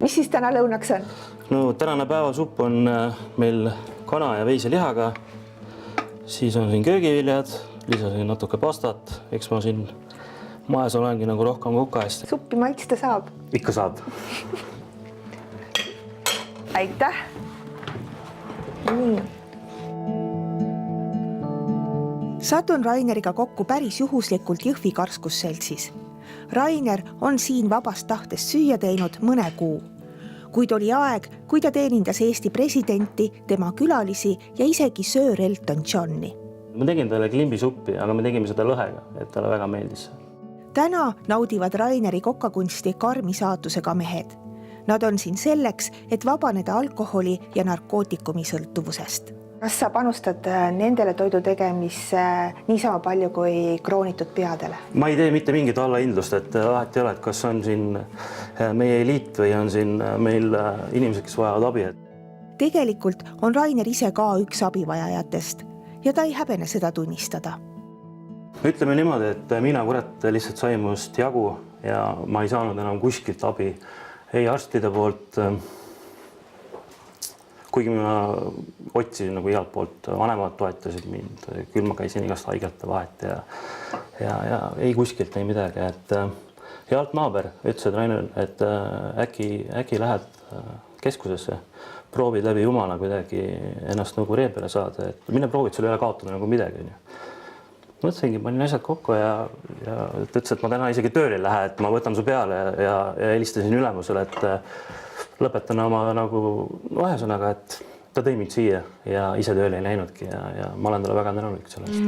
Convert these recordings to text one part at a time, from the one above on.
Mis siis täna lõunaks on? No tänane päevasupp on meil kana ja veiselihaga. Siis on siin köögiviljad, lisasin natuke pastat. Eks ma siin majas olengi nagu rohkem kuka eest. Suppi maitsta saab? Ikka saab. Aitäh! Nii. Satun Raineriga kokku päris juhuslikult Jõhvi karskusseltsis. Rainer on siin vabast tahtest süüa teinud mõne kuu. Kuid oli aeg, kui ta teenindas Eesti presidenti, tema külalisi ja isegi Sir Elton Johni. Ma tegin talle klimbisuppi, aga me tegime seda lõhega, et talle väga meeldis. Täna naudivad Raineri kokkakunsti karmi saatusega mehed. Nad on siin selleks, et vabaneda alkoholi ja narkootikumi sõltuvusest. Kas sa panustad nendele toidu tegemisse niisama palju kui kroonitud peadele? Ma ei tee mitte mingit allahindlust, et alati ei ole, et kas on siin meie eliit või on siin meil inimesed, kes vajavad abi. Tegelikult on Rainer ise ka üks abivajajatest ja ta ei häbene seda tunnistada. Ütleme niimoodi, et mina kurat lihtsalt sain must jagu ja ma ei saanud enam kuskilt abi. Ei arstide poolt, kuigi ma otsisin nagu igalt poolt, vanemad toetasid mind, küll ma käisin igast haigete vahet ja ei kuskilt ei midagi. Ja alt naaber ütles, et Rainer, et äkki lähed keskusesse, proovid läbi jumala kuidagi ennast nagu ree peale saada, et mine proovid, sul ei ole kaotada nagu midagi. Mõtlesingi, panin asjad kokku ja ütles, et ma täna isegi tööle ei lähe, et ma võtan su peale ja helistasin ülemusele, et lõpetan oma nagu vahesõnaga, et ta tõi mind siia ja ise tööle ei läinudki ja ma olen talle väga tänulik sellest.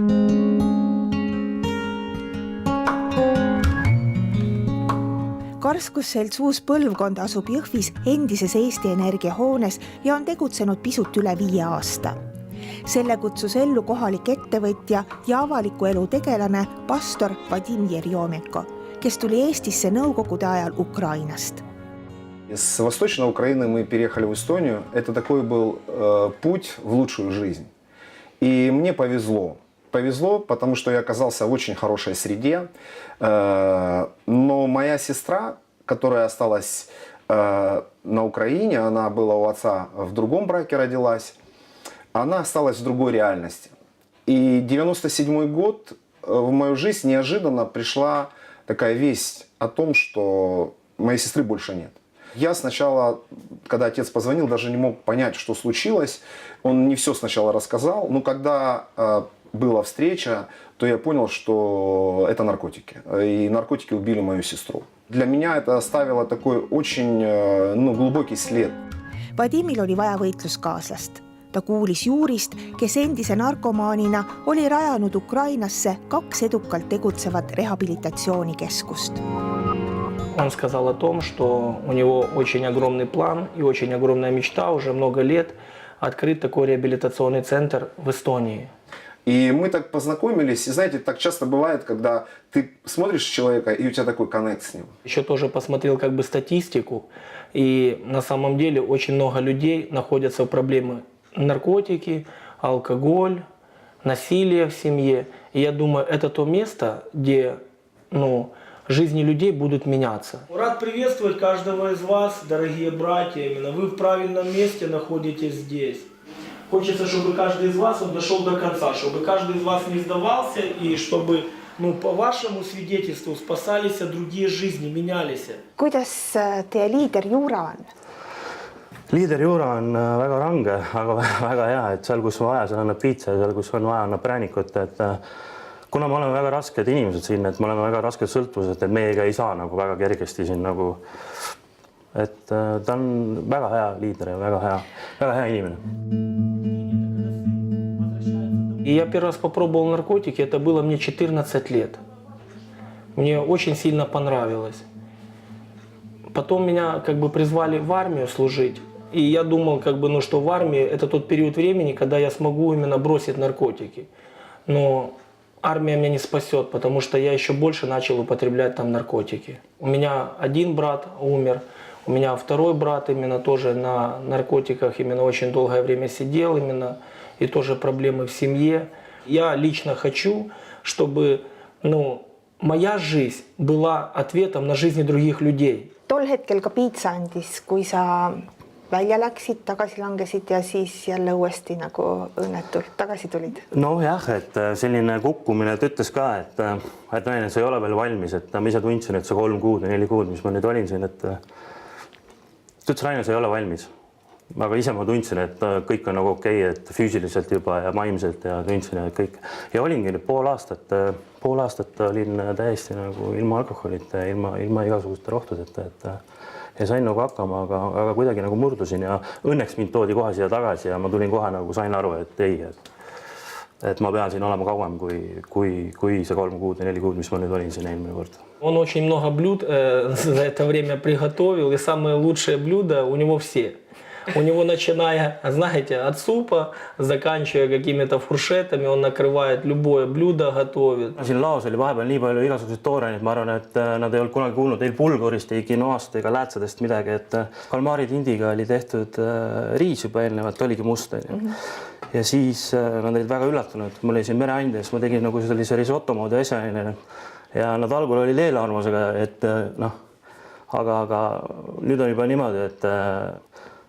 Karskusselts Uus Põlvkond asub Jõhvis endises Eesti Energia hoones ja on tegutsenud pisut üle 5 aasta. Selle kutsus ellu kohalik ettevõtja ja avaliku elu tegelane pastor Vadim Jerjomenko, kes tuli Eestisse nõukogude ajal Ukrainast. С Восточной Украины мы переехали в Эстонию. Это такой был путь в лучшую жизнь. И мне повезло. Повезло, потому что я оказался в очень хорошей среде. Но моя сестра, которая осталась на Украине, она была у отца в другом браке родилась, она осталась в другой реальности. И 97-й год в мою жизнь неожиданно пришла такая весть о том, что моей сестры больше нет. Я сначала, когда отец позвонил, даже не мог понять, что случилось. Он не все сначала рассказал, но когда была встреча, то я понял, что это наркотики. И наркотики убили мою сестру. Для меня это оставило такой очень глубокий след. Vadimil oli vaja võitluskaaslast. Ta kuulis Juurist, kes endise narkomaanina oli rajanud Ukrainasse 2 edukalt tegutsevat rehabilitatsioonikeskust. Он сказал о том, что у него очень огромный план и очень огромная мечта уже много лет открыть такой реабилитационный центр в Эстонии. И мы так познакомились, и знаете, так часто бывает, когда ты смотришь человека, и у тебя такой коннект с ним. Еще тоже посмотрел как бы статистику, и на самом деле очень много людей находятся в проблемах наркотики, алкоголь, насилие в семье. И я думаю, это то место, где, жизни людей будут меняться. Рад приветствовать каждого из вас, дорогие братья. Именно вы в правильном месте находитесь здесь. Хочется, чтобы каждый из вас дошел до конца, чтобы каждый из вас не сдавался и чтобы, по вашему свидетельству спасались другие жизни, менялись. Kuidas teie liider Juura on? Liider Juura on väga range, aga väga hea, et seal, kus on vaja, seal annab piitsa ja seal, kus on vaja, annab präänikut. Et kuna me oleme väga rasked inimesed siin, et me oleme väga rasked sõltuvused, et meiega ei saa nagu väga kergesti siin nagu... Et ta on väga hea liider ja väga hea inimene. И я первый раз попробовал наркотики, это было мне 14 лет. Мне очень сильно понравилось. Потом меня призвали в армию служить. И я думал, что в армии это тот период времени, когда я смогу именно бросить наркотики. Но армия меня не спасет, потому что я еще больше начал употреблять там наркотики. У меня один брат умер, у меня второй брат именно тоже на наркотиках именно очень долгое время сидел именно, и тоже проблемы в семье. Я лично хочу, чтобы моя жизнь была ответом на жизни других людей. tol hetkel ka piitsa andis, kui sa välja läksid, tagasi langesid ja siis jälle uuesti nagu õnnetult tagasi tulid. Nojah, et selline kukkumine, ta ütles ka, et Rainer, sa ei ole veel valmis, et ma ise tundsin, et see 3 kuud või 4 kuud, mis ma nüüd olin siin, et ta ütles, Rainer, sa ei ole valmis. Aga ise ma tundsin, et kõik on nagu okei, et füüsiliselt juba ja vaimselt ja tundsin, et kõik. Ja olingi nüüd pool aastat olin täiesti nagu ilma alkoholita ja ilma igasuguste rohtudeta, ja sain nagu hakkama, aga kuidagi nagu murdusin ja õnneks mind toodi kohe siia tagasi ja ma tulin kohe nagu sain aru, et ei, et ma pean siin olema kauem kui see 3 kuud ja 4 kuud, mis ma nüüd olin siin eelmine kord. Он очень много блюд за это время приготовил, и самые лучшие блюда у него все. У него, начиная, знаете, от супа, заканчивая какими-то фуршетами, он накрывает любое блюдо, готовит. Siin laos oli vahepeal nii palju igasuguseid tooraineid, ma arvan, et nad ei olnud kunagi kuulnud ei pulgurist, ei quinoast ega läätsadest midagi, et kalmaaritindiga oli tehtud riis juba eelnevalt, oligi must. Ja siis nad olid väga üllatunud, mul oli siin mereandi, siis ma tegin nagu sellise risotto moodi asja. Ja nad algul oli leelearmusega, et aga nüüd on juba niimoodi, et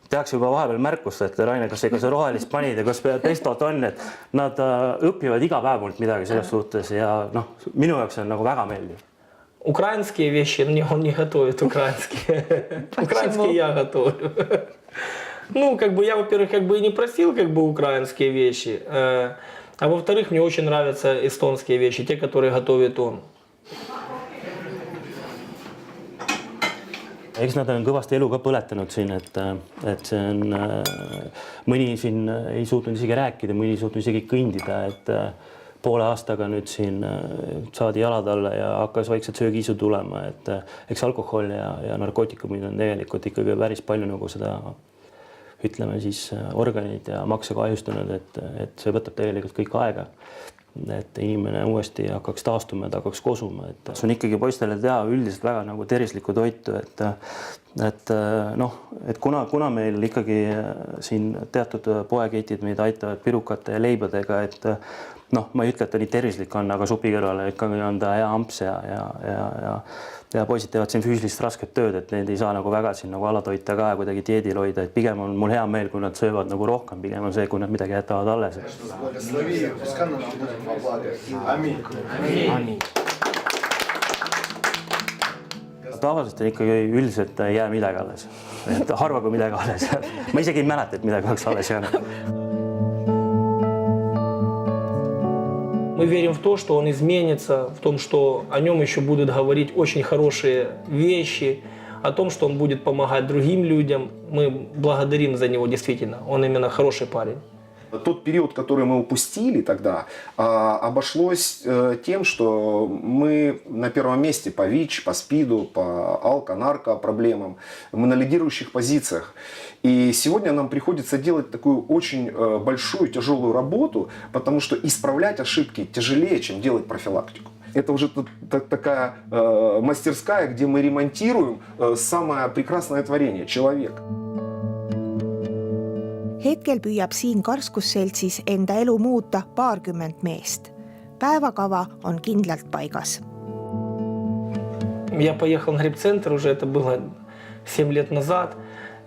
tehakse juba vahepeal märkust, et Rainer, kas ikka see rohelist panid ja kas pestot on, et nad õpivad iga päev mult midagi selles suhtes ja minu jaoks on nagu väga meeldiv. Украинские вещи он не готовит, украинские. Украинские я готовлю. Ну, как бы я, во-первых, как бы и не просил как бы украинские вещи, а во-вторых, мне очень нравятся эстонские вещи, те, которые готовит он. Eks nad on kõvasti elu ka põletanud siin, et see on, mõni siin ei suutnud isegi rääkida, mõni ei suutnud isegi kõndida, et poole aastaga nüüd siin saadi jalad alla ja hakkas vaikselt söögiisu tulema, et eks alkohol ja narkootikumid on tegelikult ikkagi päris palju nagu seda, ütleme siis, organid ja makse kahjustanud, et see võtab tegelikult kõik aega. Et inimene uuesti hakkaks taastuma ja ta hakkaks kosuma, et see on ikkagi poistele teha üldiselt väga nagu tervislikku toitu, et kuna meil ikkagi siin teatud poeketid meid aitavad pirukate ja leibadega, et ma ei ütle, et ta nii tervislik on, aga supi kõrvale ikkagi on ta hea amps ja poisid teevad siin füüsilist rasket tööd, et neid ei saa nagu väga siin nagu alatoita ka ja kuidagi dieedil hoida, et pigem on mul hea meel, kui nad söövad nagu rohkem, pigem on see, kui nad midagi jätavad alles. Tavaliselt ikkagi üldiselt ei jää midagi alles, et harva kui midagi alles. Ma isegi ei mäleta, et midagi oleks alles jäänud. Мы верим в то, что он изменится, в том, что о нем еще будут говорить очень хорошие вещи, о том, что он будет помогать другим людям. Мы благодарим за него, действительно. Он именно хороший парень. Тот период, который мы упустили тогда, обошлось тем, что мы на первом месте по ВИЧ, по СПИДу, по алко-нарко проблемам. Мы на лидирующих позициях. И сегодня нам приходится делать такую очень большую, тяжелую работу, потому что исправлять ошибки тяжелее, чем делать профилактику. Это уже такая мастерская, где мы ремонтируем самое прекрасное творение – человек. Hetkel püüab siin Karskusseltsis enda elu muuta 20 meest. Päevakava on kindlalt paigas. Я поехал на грипп-центр, уже это было 7 лет назад.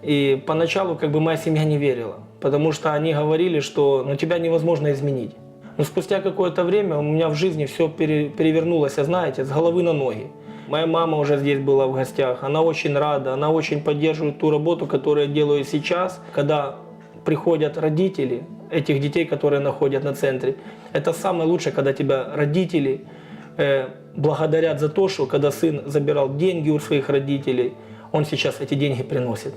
И поначалу как бы моя семья не верила, потому что они говорили, что тебя невозможно изменить. Но спустя какое-то время у меня в жизни все перевернулось, знаете, с головы на ноги. Моя мама уже здесь была в гостях, она очень рада, она очень поддерживает ту работу, которую я делаю сейчас, когда приходят родители этих детей, которые находят на центре. Это самое лучшее, когда тебя родители благодарят за то, что когда сын забирал деньги у своих родителей, он сейчас эти деньги приносит.